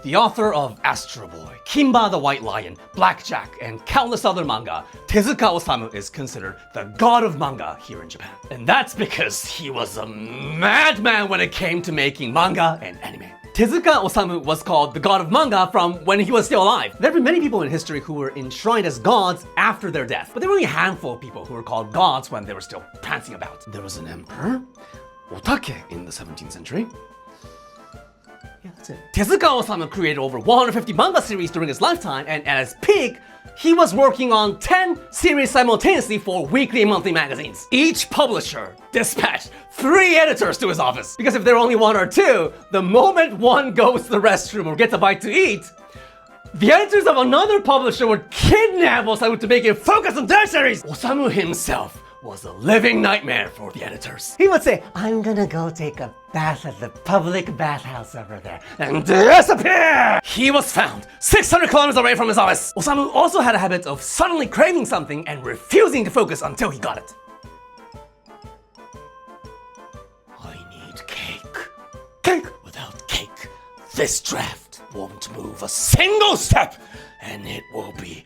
The author of Astro Boy, Kimba the White Lion, Blackjack, and countless other manga, Tezuka Osamu is considered the god of manga here in Japan. And that's because he was a madman when it came to making manga and anime. Tezuka Osamu was called the god of manga from when he was still alive. There have been many people in history who were enshrined as gods after their death, but there were only a handful of people who were called gods when they were still prancing about. There was an emperor, Otake, in the 17th century. Yeah, that's it. Tezuka Osamu created over 150 manga series during his lifetime, and at his peak, he was working on 10 series simultaneously for weekly and monthly magazines. Each publisher dispatched 3 editors to his office. Because if there are only 1 or 2, the moment one goes to the restroom or gets a bite to eat, the editors of another publisher would kidnap Osamu to make him focus on their series. Osamu himself was a living nightmare for the editors. He would say, "I'm gonna go take a bath at the public bathhouse over there," and disappear! He was found 600 kilometers away from his office. Osamu also had a habit of suddenly craving something and refusing to focus until he got it. I need cake. Cake! Without cake, this draft won't move a single step, and it will be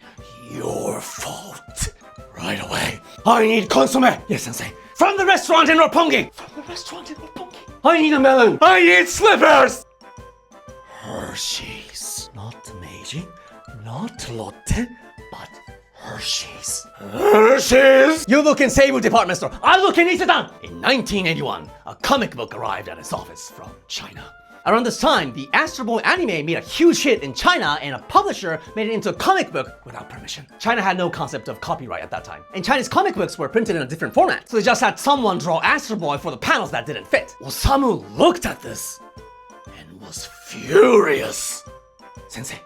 your fault. Right away. I need consomme. Yes, sensei. From the restaurant in Roppongi. From the restaurant in Roppongi. I need a melon. I need slippers. Hershey's. Not Meiji, not Lotte, but Hershey's. Hershey's. You look in Seibu department store. I look in Isetan. In 1981, a comic book arrived at his office from China. Around this time, the Astro Boy anime made a huge hit in China, and a publisher made it into a comic book without permission. China had no concept of copyright at that time, and Chinese comic books were printed in a different format, so they just had someone draw Astro Boy for the panels that didn't fit. Osamu looked at this and was furious. Sensei,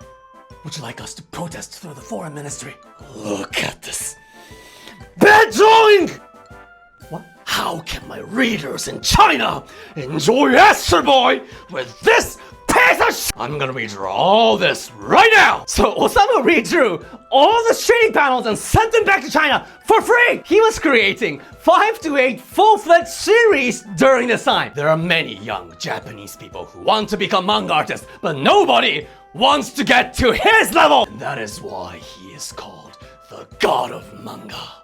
would you like us to protest through the foreign ministry? Look at this. Bad drawing! What? How can my readers in China enjoy Astro Boy with this piece of sh**? I'm gonna redraw all this right now! So Osamu redrew all the shading panels and sent them back to China for free! He was creating 5 to 8 full-fledged series during this time. There are many young Japanese people who want to become manga artists, but nobody wants to get to his level! And that is why he is called the god of manga.